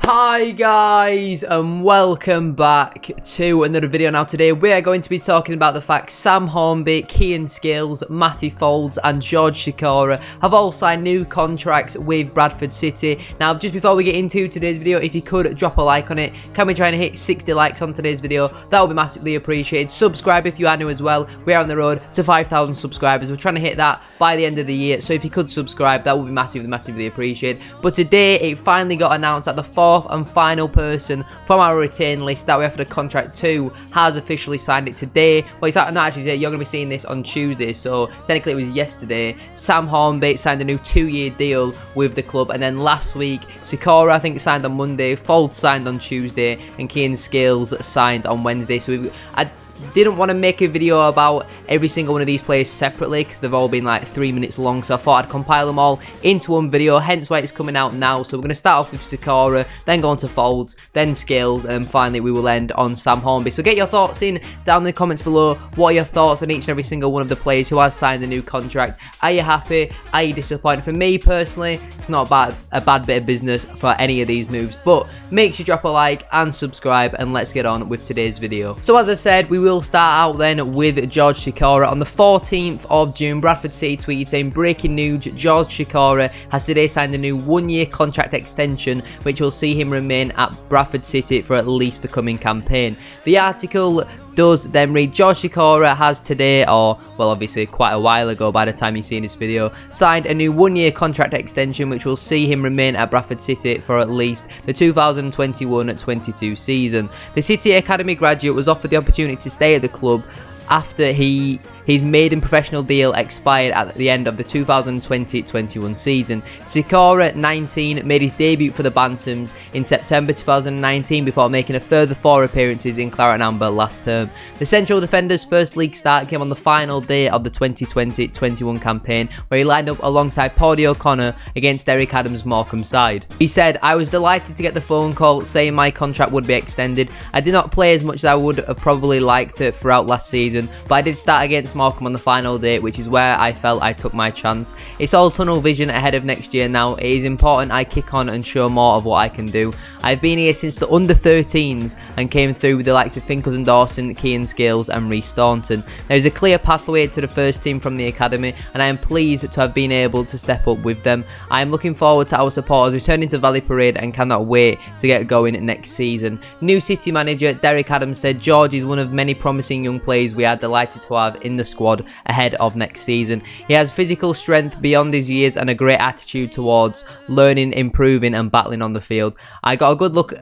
Hi guys, and welcome back to another video. Now today we are going to be talking about the fact Sam Hornby, Kian Skills, Matty FOULDS and Jorge Shakara have all signed new contracts with Bradford City. Now just before we get into today's video, if you could drop a like on it. Can we try and hit 60 likes on today's video? That would be massively appreciated. Subscribe if you are new as well. We are on the road to 5,000 subscribers. We're trying to hit that by the end of the year, so if you could subscribe, that would be massively appreciated. But today it finally got announced that the fourth and final person from our retain list that we offered a contract to has officially signed it today. Well, it's not actually today. You're going to be seeing this on Tuesday, so technically it was yesterday. Sam Hornby signed a new 2-year deal with the club, and then last week SIKORA I think signed on Monday, FOULDS signed on Tuesday, and Kian Skills signed on Wednesday. So I didn't want to make a video about every single one of these players separately because they've all been like 3 minutes long, so I thought I'd compile them all into one video, hence why it's coming out now. So we're going to start off with SIKORA, then go on to FOULDS, then Skills, and finally we will end on Sam Hornby. So get your thoughts in down in the comments below. What are your thoughts on each and every single one of the players who has signed a new contract? Are you happy? Are you disappointed? For me personally, it's not a bad bit of business for any of these moves, but make sure you drop a like and subscribe, and let's get on with today's video. So as I said, we will start out then with Jorge Shakara. On the 14th of June, Bradford City tweeted saying, breaking news, Jorge Shakara has today signed a new 1-year contract extension which will see him remain at Bradford City for at least the coming campaign. The article does then read, Jorge Shakara has today, or well obviously quite a while ago by the time you've seen this video, signed a new 1-year contract extension which will see him remain at Bradford City for at least the 2021-22 season. The City Academy graduate was offered the opportunity to stay at the club after his maiden professional deal expired at the end of the 2020-21 season. SIKORA, 19, made his debut for the Bantams in September 2019 before making a further 4 appearances in Claret and Amber last term. The central defender's first league start came on the final day of the 2020-21 campaign, where he lined up alongside Paddy O'Connor against Derek Adams' Morecambe side. He said, I was delighted to get the phone call saying my contract would be extended. I did not play as much as I would have probably liked to throughout last season, but I did start against Morecambe on the final day, which is where I felt I took my chance. It's all tunnel vision ahead of next year now. It is important I kick on and show more of what I can do. I've been here since the under-13s and came through with the likes of Finkles and Dawson, Kian Skills and Reece Staunton. There is a clear pathway to the first team from the academy, and I am pleased to have been able to step up with them. I am looking forward to our supporters returning to Valley Parade and cannot wait to get going next season. New City manager Derek Adams said George is one of many promising young players we are delighted to have in the squad ahead of next season. He has physical strength beyond his years and a great attitude towards learning, improving and battling on the field. I got a good look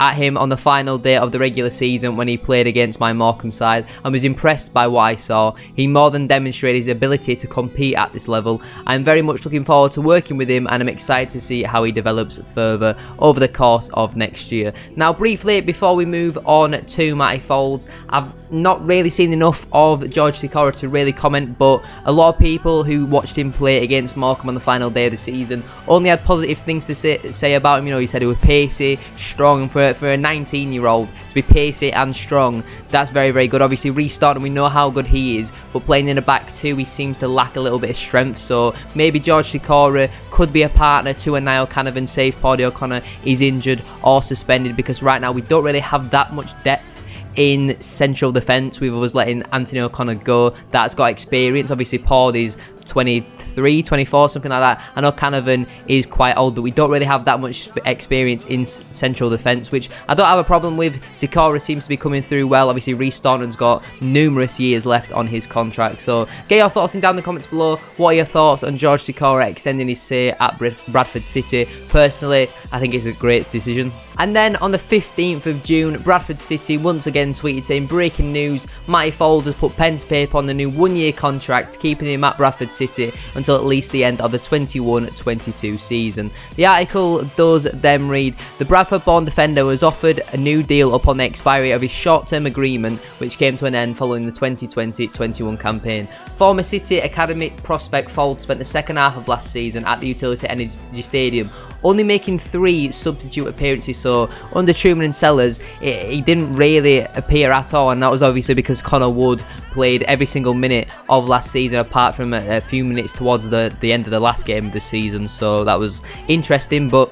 at him on the final day of the regular season when he played against my Morecambe side and was impressed by what I saw. He more than demonstrated his ability to compete at this level. I'm very much looking forward to working with him, and I'm excited to see how he develops further over the course of next year. Now briefly, before we move on to Matty FOULDS, I've not really seen enough of Jorge Sikora to really comment, but a lot of people who watched him play against Morecambe on the final day of the season only had positive things to say about him. You know, he said he was pacey, strong, and for a 19-year-old to be pacey and strong, that's very good. Obviously Reece Staunton, we know how good he is, but playing in the back two, he seems to lack a little bit of strength, so maybe Jorge Sikora could be a partner to a Niall Canavan safe Paddy O'Connor is injured or suspended, because right now we don't really have that much depth in central defence. We've always letting Anthony O'Connor go. That's got experience. Obviously Paddy's 23, 24, something like that. I know Canavan is quite old, but we don't really have that much experience in central defence, which I don't have a problem with. Sikora seems to be coming through well. Obviously Reece Staunton's got numerous years left on his contract, so get your thoughts in down in the comments below. What are your thoughts on Jorge Sikora extending his stay at Bradford City? Personally, I think it's a great decision. And then on the 15th of June, Bradford City once again tweeted saying, breaking news, Matty FOULDS has put pen to paper on the new 1-year contract, keeping him at Bradford City until at least the end of the 21-22 season. The article does then read, the Bradford-born defender was offered a new deal upon the expiry of his short-term agreement, which came to an end following the 2020-21 campaign. Former City Academy prospect FOULDS spent the second half of last season at the Utility Energy Stadium, only making 3 substitute appearances, so under Truman and Sellers, he didn't really appear at all, and that was obviously because Connor Wood played every single minute of last season, apart from a few minutes towards the end of the last game of the season, so that was interesting. But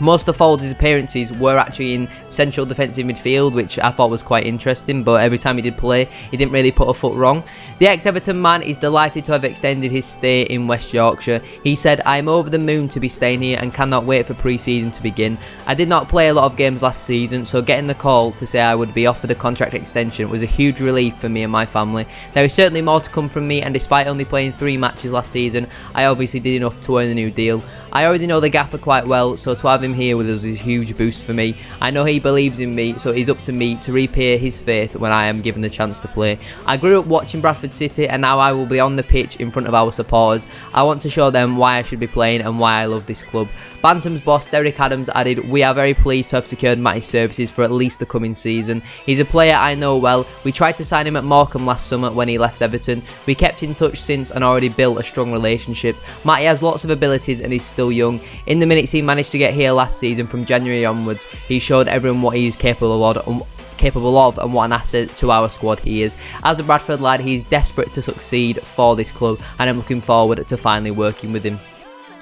Most of Foulds' appearances were actually in central defensive midfield, which I thought was quite interesting, but every time he did play, he didn't really put a foot wrong. The ex-Everton man is delighted to have extended his stay in West Yorkshire. He said, "I'm over the moon to be staying here and cannot wait for pre-season to begin. I did not play a lot of games last season, so getting the call to say I would be offered a contract extension was a huge relief for me and my family. There is certainly more to come from me, and despite only playing 3 matches last season, I obviously did enough to earn a new deal. I already know the Gaffer quite well, so to have him here with us is a huge boost for me. I know he believes in me, so it's up to me to repay his faith when I am given the chance to play. I grew up watching Bradford City, and now I will be on the pitch in front of our supporters. I want to show them why I should be playing and why I love this club." Bantam's boss Derek Adams added, "We are very pleased to have secured Matty's services for at least the coming season. He's a player I know well. We tried to sign him at Morecambe last summer when he left Everton. We kept in touch since and already built a strong relationship. Matty has lots of abilities and is still young. In the minutes he managed to get here last season from January onwards, he showed everyone what he is capable of and what an asset to our squad he is. As a Bradford lad, he's desperate to succeed for this club, and I'm looking forward to finally working with him."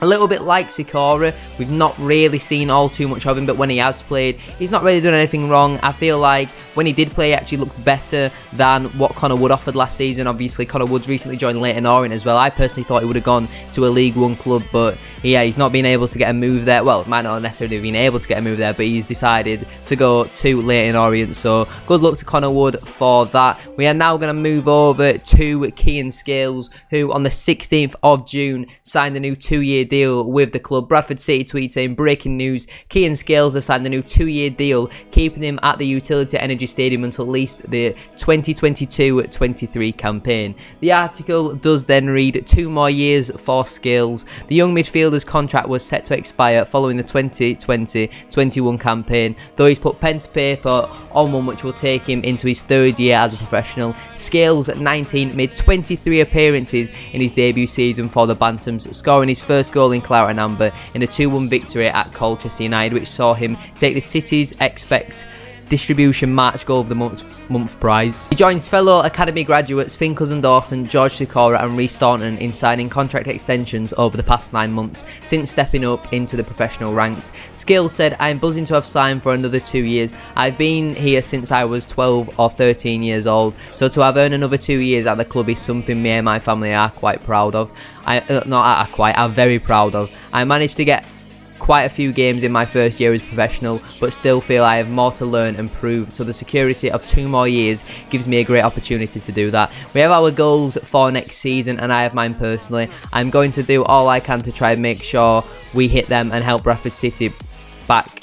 A little bit like Sikora, we've not really seen all too much of him, but when he has played, he's not really done anything wrong. I feel like when he did play, he actually looked better than what Connor Wood offered last season. Obviously, Connor Wood's recently joined Leyton Orient as well. I personally thought he would have gone to a League One club, but yeah, he's not been able to get a move there. Well, might not necessarily have been able to get a move there, but he's decided to go to Leyton Orient, so good luck to Connor Wood for that. We are now going to move over to Kian Skills, who on the 16th of June signed a new 2-year deal with the club. Bradford City tweet saying, "Breaking news, Kian Skills has signed a new 2-year deal, keeping him at the Utility Energy Stadium until at least the 2022-23 campaign." The article does then read, 2 more years for Skills. The young midfielder's contract was set to expire following the 2020-21 campaign, though he's put pen to paper on one which will take him into his 3rd year as a professional. Skills at 19 made 23 appearances in his debut season for the Bantams, scoring his first goal in Claret and Amber in a 2-1 victory at Colchester United, which saw him take the City's Expect Distribution March Goal of the Month prize. He joins fellow academy graduates Finn Cousin-Dawson, Jorge Sikora and Rhys Staunton in signing contract extensions over the past 9 months since stepping up into the professional ranks. Skills said, "I am buzzing to have signed for another 2 years. I've been here since I was 12 or 13 years old, so to have earned another 2 years at the club is something me and my family are quite proud of. I'm very proud of. I managed to get quite a few games in my first year as professional, but still feel I have more to learn and prove, so the security of 2 more years gives me a great opportunity to do that. We have our goals for next season and I have mine personally. I'm going to do all I can to try and make sure we hit them and help Bradford City back."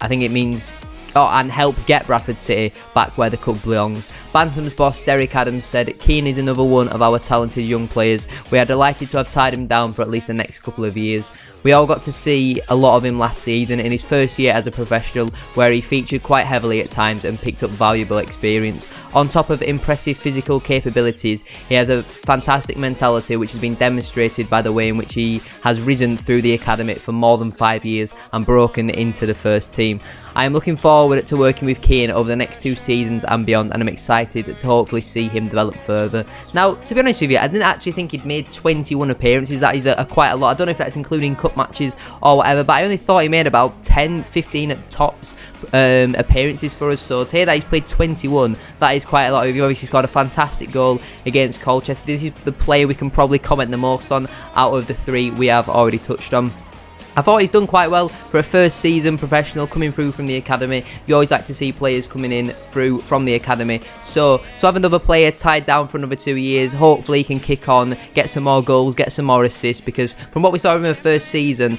I think it means and help get Bradford City back where the club belongs. Bantam's boss Derek Adams said, "Kian is another one of our talented young players. We are delighted to have tied him down for at least the next couple of years. We all got to see a lot of him last season in his first year as a professional, where he featured quite heavily at times and picked up valuable experience. On top of impressive physical capabilities, he has a fantastic mentality which has been demonstrated by the way in which he has risen through the academy for more than 5 years and broken into the first team. I am looking forward to working with Kian over the next 2 seasons and beyond, and I'm excited to hopefully see him develop further." Now, to be honest with you, I didn't actually think he'd made 21 appearances. That is quite a lot. I don't know if that's including cup matches or whatever, but I only thought he made about 10-15 at tops appearances for us, so to hear that he's played 21, that is quite a lot. He obviously scored a fantastic goal against Colchester. This is the player we can probably comment the most on out of the 3 we have already touched on. I thought he's done quite well for a first season professional coming through from the academy. You always like to see players coming in through from the academy. So to have another player tied down for another 2 years, hopefully he can kick on, get some more goals, get some more assists, because from what we saw in the first season,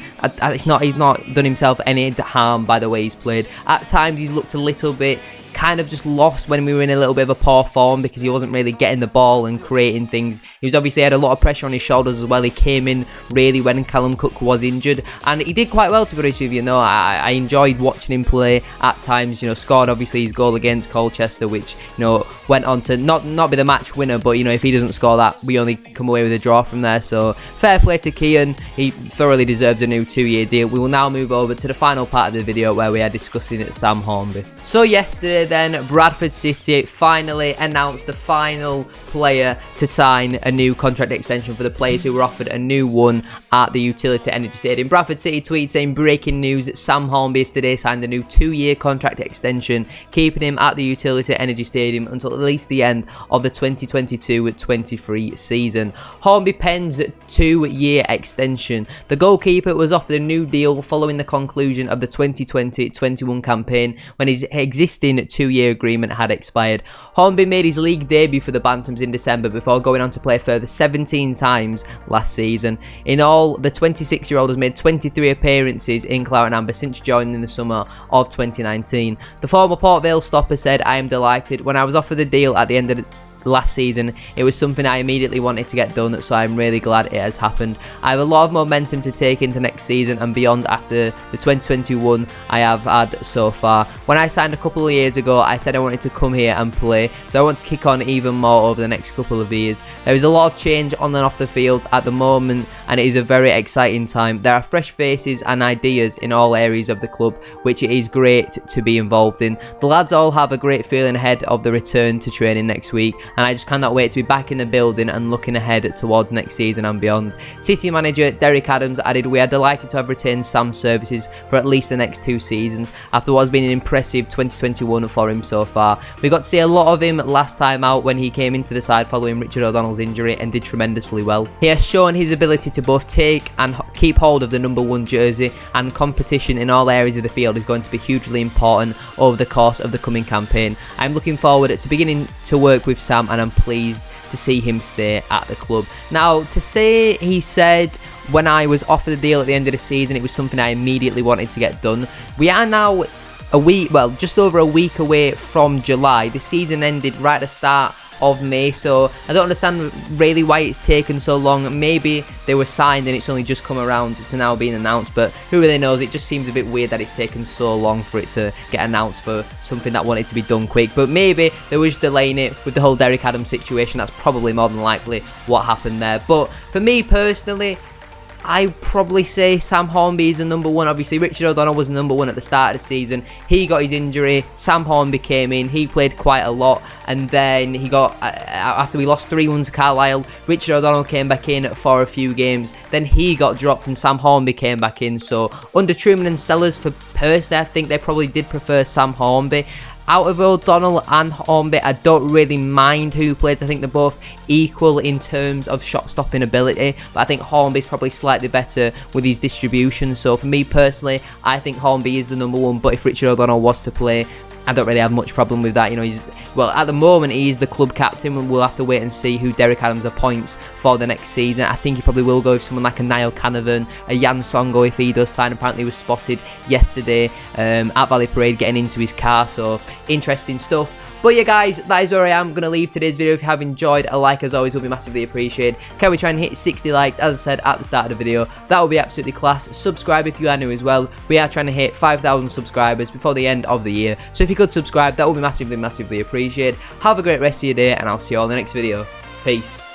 he's not done himself any harm by the way he's played. At times he's looked a little bit kind of just lost when we were in a little bit of a poor form because he wasn't really getting the ball and creating things. He was obviously had a lot of pressure on his shoulders as well. He came in really when Callum Cook was injured, and he did quite well, to be honest with you. I enjoyed watching him play at times. Scored obviously his goal against Colchester, which went on to not be the match winner, but if he doesn't score that, we only come away with a draw from there. So fair play to Kian. He thoroughly deserves a new 2-year deal. We will now move over to the final part of the video where we are discussing Sam Hornby. So yesterday then, Bradford City finally announced the final player to sign a new contract extension for the players who were offered a new one at the Utility Energy Stadium. Bradford City tweet saying, breaking news, Sam Hornby has today signed a new 2-year contract extension, keeping him at the Utility Energy Stadium until at least the end of the 2022-23 season. Hornby pens 2-year extension. The goalkeeper was offered a new deal following the conclusion of the 2020-21 campaign when his existing 2-year agreement had expired. Hornby made his league debut for the Bantams in December before going on to play a further 17 times last season. In all, the 26-year-old has made 23 appearances in Claret and Amber since joining in the summer of 2019. The former Port Vale stopper said, "I am delighted. When I was offered the deal at the end of the last season, it was something I immediately wanted to get done, so I'm really glad it has happened. I have a lot of momentum to take into next season and beyond after the 2021 I have had so far. When I signed a couple of years ago, I said I wanted to come here and play, so I want to kick on even more over the next couple of years. There is a lot of change on and off the field at the moment, and it is a very exciting time. There are fresh faces and ideas in all areas of the club, which it is great to be involved in. The lads all have a great feeling ahead of the return to training next week, and I just cannot wait to be back in the building and looking ahead towards next season and beyond." City manager Derek Adams added, "We are delighted to have retained Sam's services for at least the next 2 seasons after what has been an impressive 2021 for him so far. We got to see a lot of him last time out when he came into the side following Richard O'Donnell's injury and did tremendously well. He has shown his ability to both take and keep hold of the #1 jersey, and competition in all areas of the field is going to be hugely important over the course of the coming campaign. I'm looking forward to beginning to work with Sam, and I'm pleased to see him stay at the club." Now, to say he said, "When I was offered the deal at the end of the season, it was something I immediately wanted to get done." We are now just over a week away from July. The season ended right at the start of May, so I don't understand really why it's taken so long. Maybe they were signed and it's only just come around to now being announced, but who really knows? It just seems a bit weird that it's taken so long for it to get announced for something that wanted to be done quick. But maybe they were just delaying it with the whole Derek Adams situation. That's probably more than likely what happened there. But for me personally, I'd probably say Sam Hornby is the #1. Obviously, Richard O'Donnell was #1 at the start of the season. He got his injury. Sam Hornby came in. He played quite a lot. And then he got, after we lost 3-1 to Carlisle, Richard O'Donnell came back in for a few games. Then he got dropped and Sam Hornby came back in. So under Truman and Sellers, for personally, I think they probably did prefer Sam Hornby. Out of O'Donnell and Hornby, I don't really mind who plays. I think they're both equal in terms of shot-stopping ability, but I think Hornby's probably slightly better with his distribution. So for me personally, I think Hornby is the #1, but if Richard O'Donnell was to play, I don't really have much problem with that. You know, well, at the moment, he is the club captain, and we'll have to wait and see who Derek Adams appoints for the next season. I think he probably will go with someone like a Niall Canavan, a Jan Songo if he does sign. Apparently, he was spotted yesterday at Valley Parade getting into his car, so interesting stuff. But yeah, guys, that is where I am going to leave today's video. If you have enjoyed, a like as always will be massively appreciated. Can we try and hit 60 likes, as I said at the start of the video? That would be absolutely class. Subscribe if you are new as well. We are trying to hit 5,000 subscribers before the end of the year. So if you could subscribe, that would be massively, massively appreciated. Have a great rest of your day, and I'll see you all in the next video. Peace.